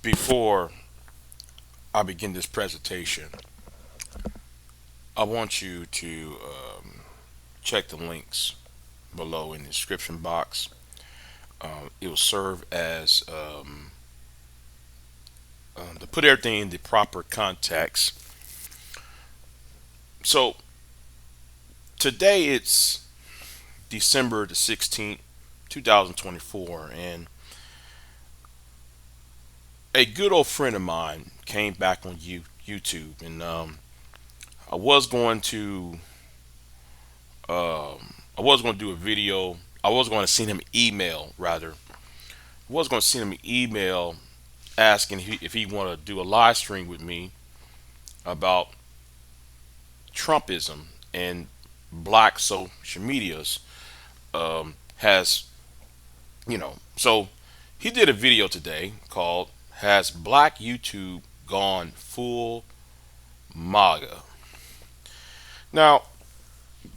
Before I begin this presentation, I want you to check the links below in the description box. It will serve as to put everything in the proper context. So today it's December the 16th, 2024, and a good old friend of mine came back on YouTube, and I was going to I was going to do a video. I was going to send him an email rather. I was going to send him an email asking if he wanted to do a live stream with me about Trumpism and black social medias. Has so he did a video today called "Has Black YouTube Gone Full MAGA?" Now,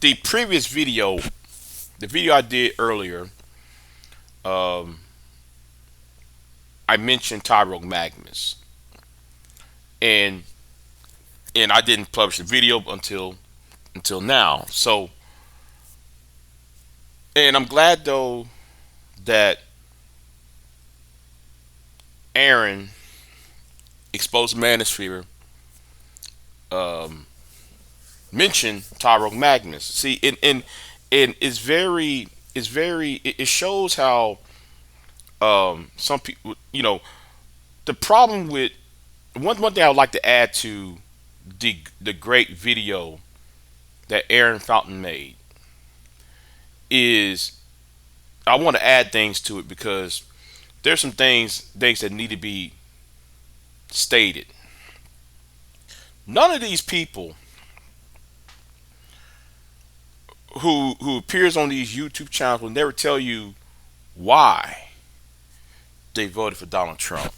the previous video, the video I did earlier, um, I mentioned Tyrone Magnus, and I didn't publish the video until now. So, and I'm glad though that Aaron exposed manosphere um, mentioned Tyrone Magnus. See, and it shows how some people, the problem with one thing I would like to add to the great video that Aaron Fountain made is I want to add things to it because there's some things that need to be stated. None of these people who appears on these YouTube channels will never tell you why they voted for Donald Trump,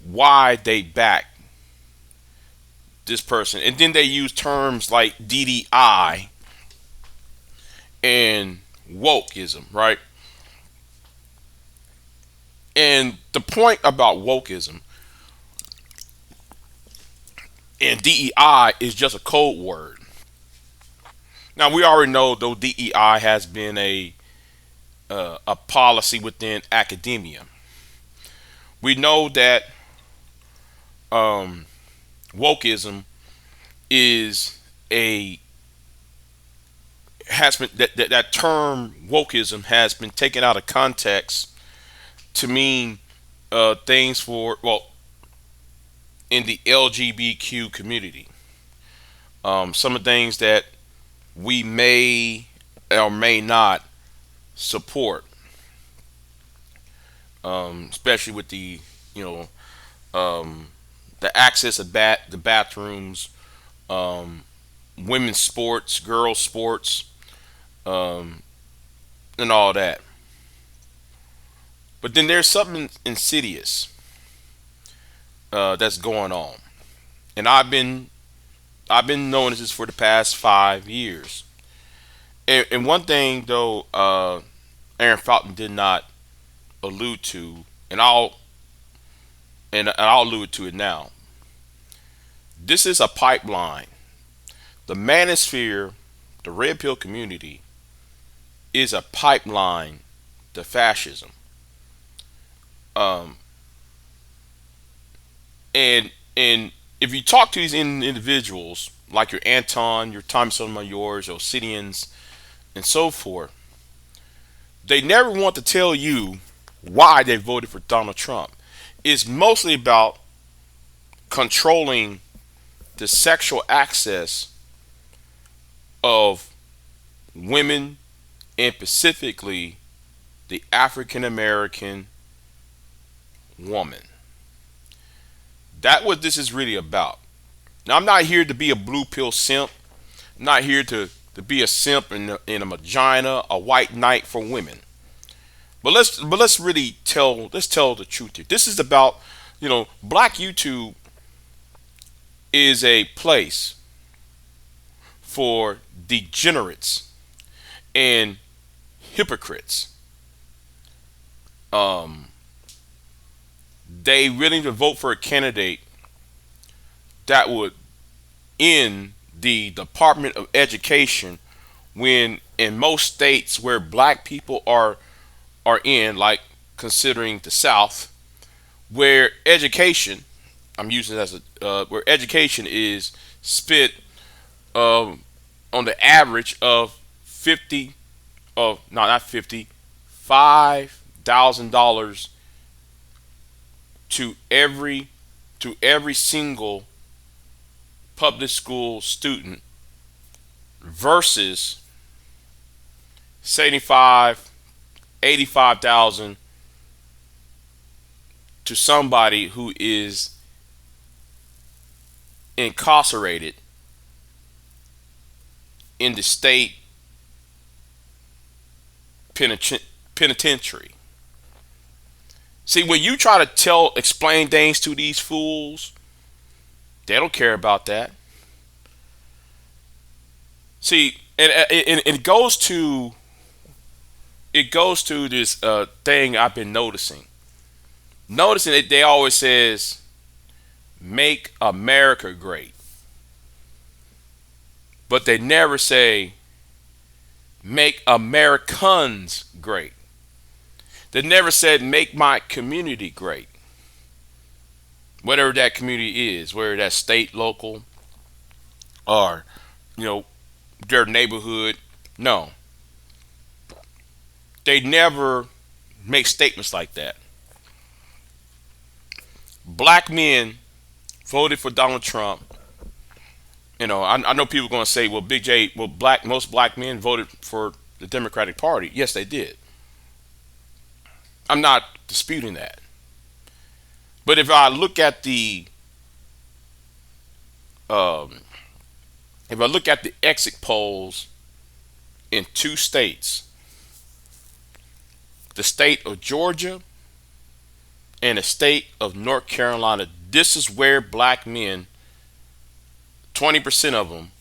why they back this person, and then they use terms like DDI and wokeism, right? And the point about wokeism and DEI is just a code word. Now we already know though DEI has been a policy within academia. We know that um, wokeism is a has been that term wokeism has been taken out of context to mean things for in the LGBTQ community. Some of the things that we may or may not support, especially with you know um, the access of the bathrooms, um, women's sports, girls' sports, um, and all that. But then there's something insidious that's going on, and I've been knowing this for the past 5 years. And one thing though, Aaron Fountain did not allude to, and I'll allude to it now. This is a pipeline. The manosphere, the red pill community, is a pipeline to fascism. Um, and if you talk to these individuals like your Anton, your Tommy Sotomayor's, your Obsidians, and so forth, they never want to tell you why they voted for Donald Trump. It's mostly about controlling the sexual access of women and specifically the African American woman. That's what this is really about. Now, I'm not here to be a blue pill simp. I'm not here to be a simp in a vagina, a white knight for women. But let's really tell the truth here. This is about Black YouTube is a place for degenerates and hypocrites. Um, they willing to vote for a candidate that would end the Department of Education, when in most states where black people are in, like considering the South, where education, I'm using it as a where education is spent on the average of 50 of no, not 50, $5,000 to every single public school student versus 75, 85,000 to somebody who is incarcerated in the state penitentiary. See, when you try to explain things to these fools, they don't care about that. See, and it goes to this thing I've been noticing that they always says make America great, but they never say make Americans great. They never said make my community great, whatever that community is, whether that's state, local, or you know their neighborhood. No, they never make statements like that. Black men voted for Donald Trump. I know people are going to say, well, Big J, well, most black men voted for the Democratic Party. Yes, they did. I'm not disputing that. But um, if I look at the exit polls in two states, the state of Georgia and the state of North Carolina, this is where black men, 20% of them,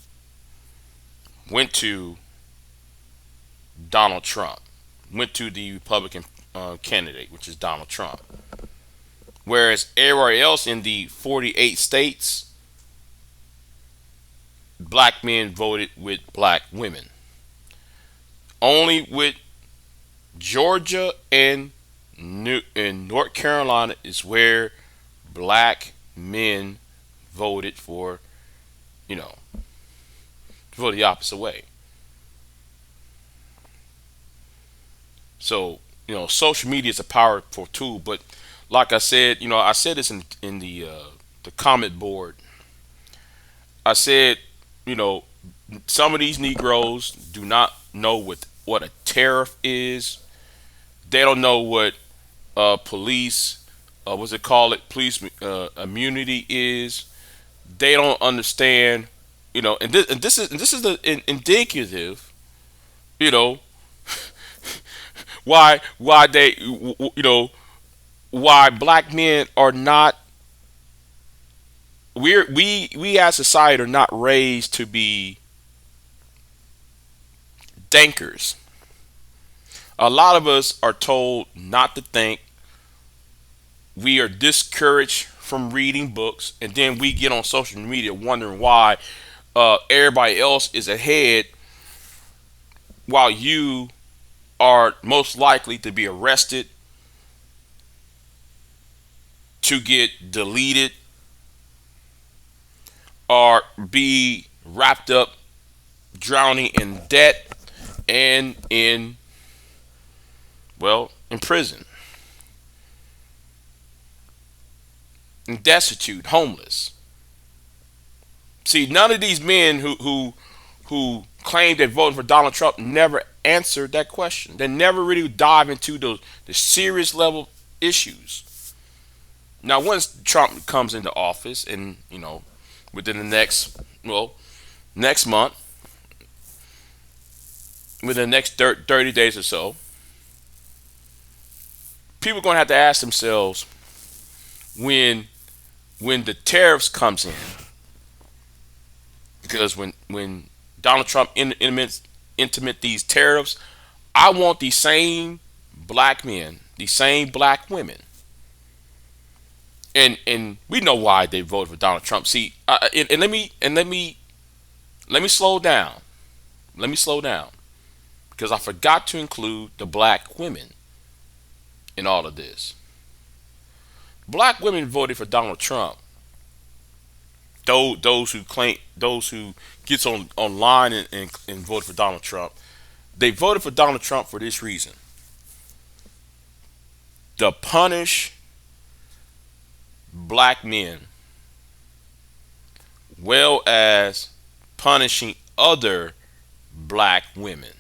went to Donald Trump, went to the Republican candidate, which is Donald Trump. Whereas everywhere else in the 48 states, black men voted with black women. Only with Georgia and North Carolina is where black men voted for, vote the opposite way. So, social media is a powerful tool, but like I said, I said this in the comment board. I said, you know, some of these Negroes do not know what a tariff is. They don't know what police, what's it called? Police immunity is. They don't understand, and this is the indicative, you know, why they, why black men are not, we as society are not raised to be thinkers. A lot of us are told not to think. We are discouraged from reading books, and then we get on social media wondering why everybody else is ahead while you are most likely to be arrested, to get deleted, or be wrapped up drowning in debt and in prison, and destitute, homeless. See, none of these men who claimed they voted for Donald Trump never answered that question. They never really dive into the serious level issues. Now, once Trump comes into office, and within the next month, within the next 30 days or so, people are going to have to ask themselves, when the tariffs comes in, because when Donald Trump implement these tariffs, I want these same black men, these same black women, And we know why they voted for Donald Trump. See, and let me slow down. Let me slow down because I forgot to include the black women in all of this. Black women voted for Donald Trump. Those who gets on online and voted for Donald Trump, they voted for Donald Trump for this reason: to punish black men, well as punishing other black women.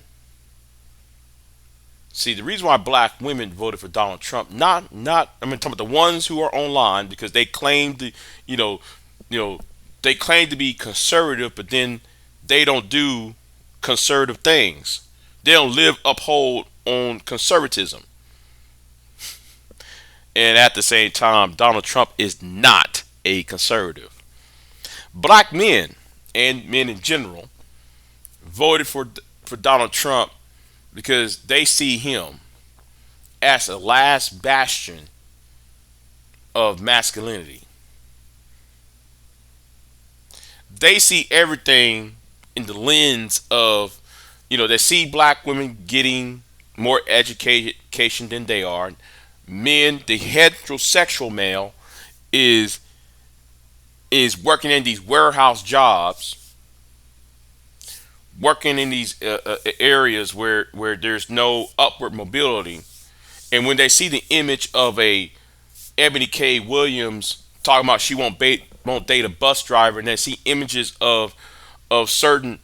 See, the reason why black women voted for Donald Trump, not I mean talking about the ones who are online because they claim to, you know, you know, they claim to be conservative, but then they don't do conservative things. They don't live uphold on conservatism. And at the same time, Donald Trump is not a conservative. Black men and men in general voted for Donald Trump because they see him as a last bastion of masculinity. They see everything in the lens of, they see black women getting more education than they are. Men, the heterosexual male, is working in these warehouse jobs, working in these areas where there's no upward mobility. And when they see the image of a Ebony K. Williams talking about she won't date a bus driver, and they see images of certain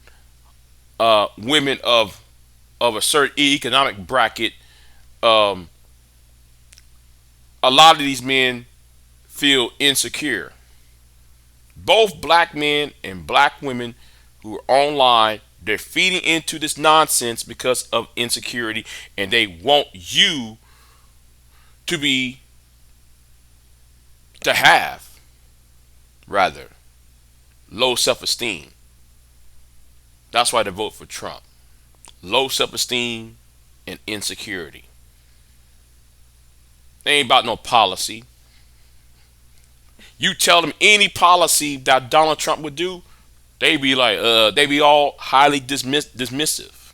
women of a certain economic bracket, um, a lot of these men feel insecure. Both black men and black women who are online, they're feeding into this nonsense because of insecurity, and they want you to be to have rather low self-esteem. That's why they vote for Trump. Low self-esteem and insecurity. They ain't about no policy. You tell them any policy that Donald Trump would do, they be like, they be all highly dismissive,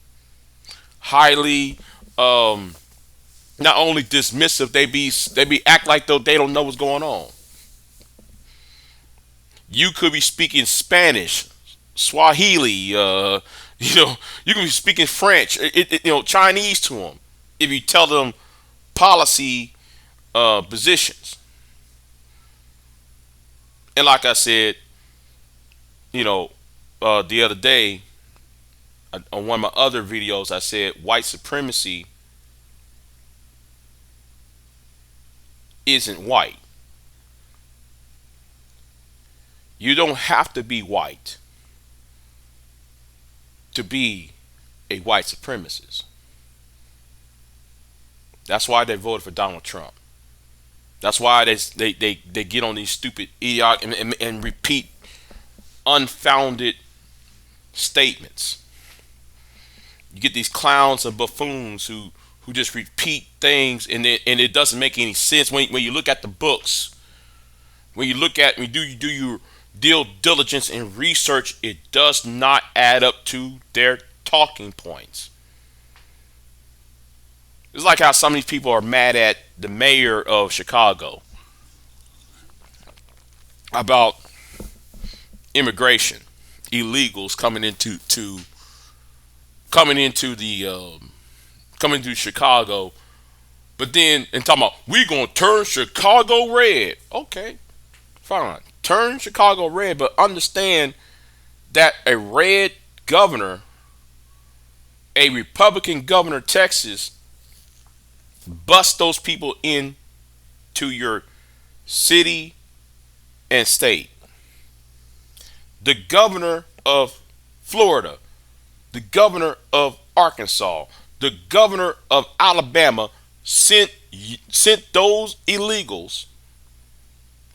highly, not only dismissive, they be act like though they don't know what's going on. You could be speaking Spanish, Swahili, you can be speaking French, Chinese to them if you tell them policy positions. And like I said, the other day on one of my other videos, I said white supremacy isn't white. You don't have to be white to be a white supremacist. That's why they voted for Donald Trump. That's why they get on these stupid idiotic and repeat unfounded statements. You get these clowns and buffoons who just repeat things, and it doesn't make any sense when you look at the books. When you do your due diligence and research, it does not add up to their talking points. It's like how some of these people are mad at the mayor of Chicago about immigration, illegals coming to Chicago, but then and talking about we gonna turn Chicago red. Okay, fine, turn Chicago red, but understand that a red governor, a Republican governor, Texas, bust those people in to your city and state. The governor of Florida, the governor of Arkansas, the governor of Alabama sent those illegals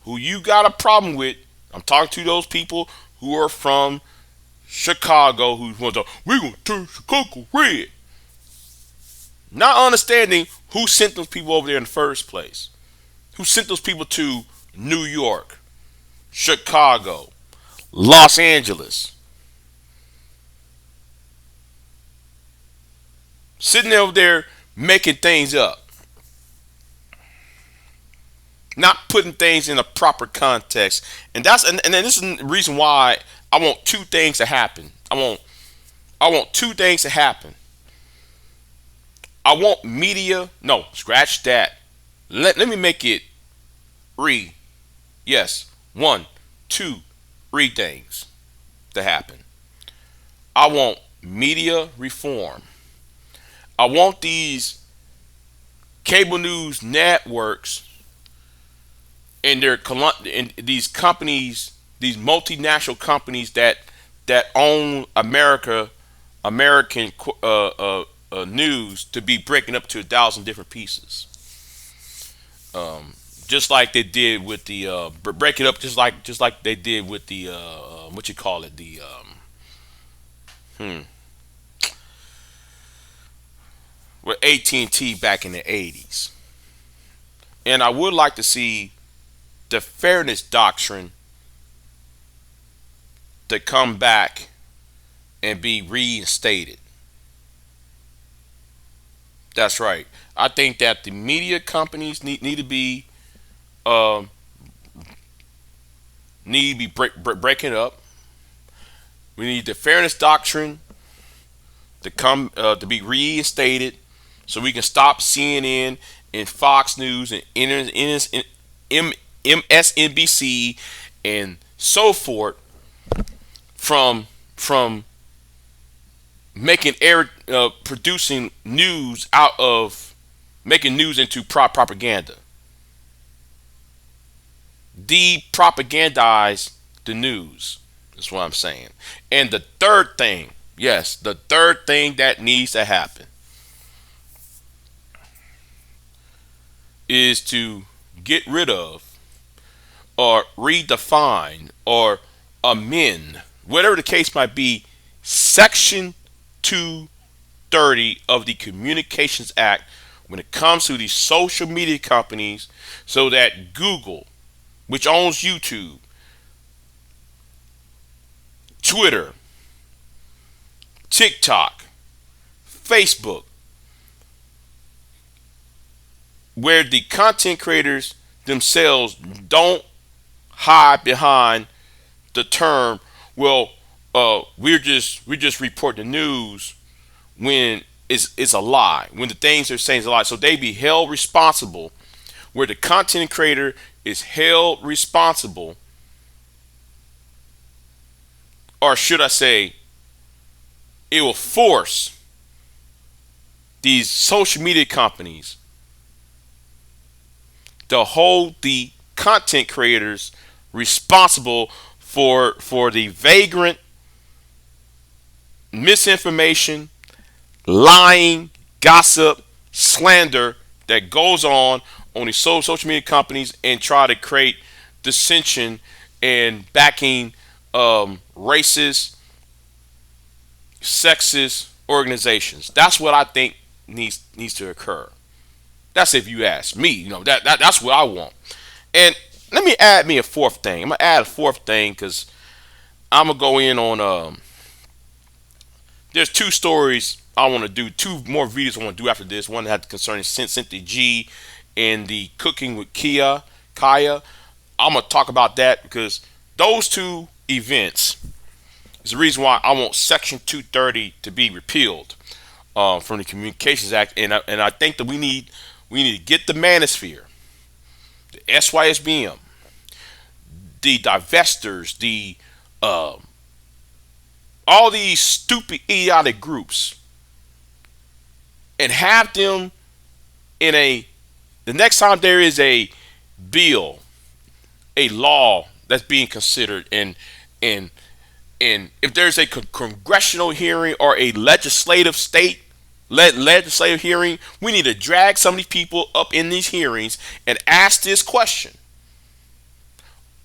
who you got a problem with. I'm talking to those people who are from Chicago who want to, we're going to turn Chicago red. Not understanding who sent those people over there in the first place. Who sent those people to New York, Chicago, Los Angeles, sitting over there making things up, not putting things in a proper context. And then this is the reason why I want two things to happen. I want two things to happen. I want media. No, scratch that. Let me make it re. Yes, one, two, three things to happen. I want media reform. I want these cable news networks and and these companies, these multinational companies that own American news to be breaking up to 1,000 different pieces. Just like they did with the break it up, just like they did with the what you call it, the with AT&T back in the 80s. And I would like to see the fairness doctrine to come back and be reinstated. That's right. I think that the media companies need to be um, breaking up. We need the fairness doctrine to come to be reinstated, so we can stop CNN and Fox News and MSNBC and so forth from making air producing news out of making news into propaganda. De-propagandize the news. That's what I'm saying. And the third thing, yes, the third thing that needs to happen is to get rid of or redefine or amend, whatever the case might be, Section 230 of the Communications Act when it comes to these social media companies, so that Google, which owns YouTube, Twitter, TikTok, Facebook, where the content creators themselves don't hide behind the term, well, we're just reporting the news when it's a lie, when the things they're saying is a lie. So they be held responsible, where the content creator is held responsible, or should I say, it will force these social media companies to hold the content creators responsible for the vagrant misinformation, lying, gossip, slander that goes on these social media companies, and try to create dissension and backing racist, sexist organizations. That's what I think needs to occur. That's if you ask me. That's what I want. And let me add me a fourth thing. I'm gonna add a fourth thing because I'm gonna go in on there's two stories I want to do, two more videos I want to do after this. One that concerning Cynthia G and the cooking with Kaya. I'm gonna talk about that because those two events is the reason why I want Section 230 to be repealed from the Communications Act. And I think that we need to get the manosphere, the SYSBM, the divestors, the all these stupid, idiotic groups, and have them in the next time there is a bill, a law that's being considered, and if there's a congressional hearing or a legislative hearing, we need to drag some of these people up in these hearings and ask this question: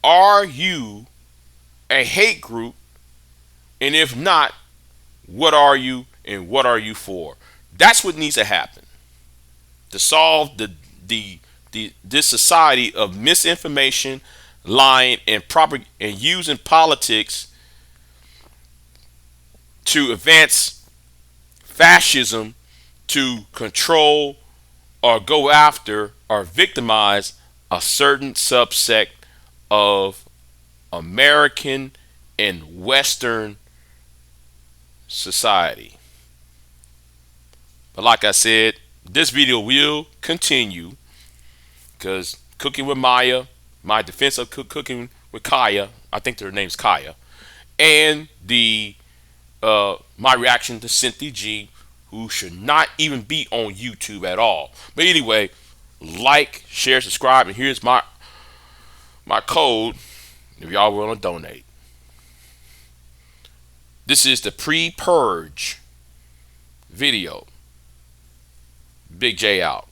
are you a hate group? And if not, what are you and what are you for? That's what needs to happen to solve the this society of misinformation, lying, and using politics to advance fascism, to control or go after or victimize a certain subsect of American and Western society. But like I said, this video will continue because Cooking with Maya, my defense of cooking with Kaya, I think their name's Kaya, and the my reaction to Cynthia G, who should not even be on YouTube at all. But anyway, like, share, subscribe, and here's my code if y'all want to donate. This is the pre-purge video. Big J out.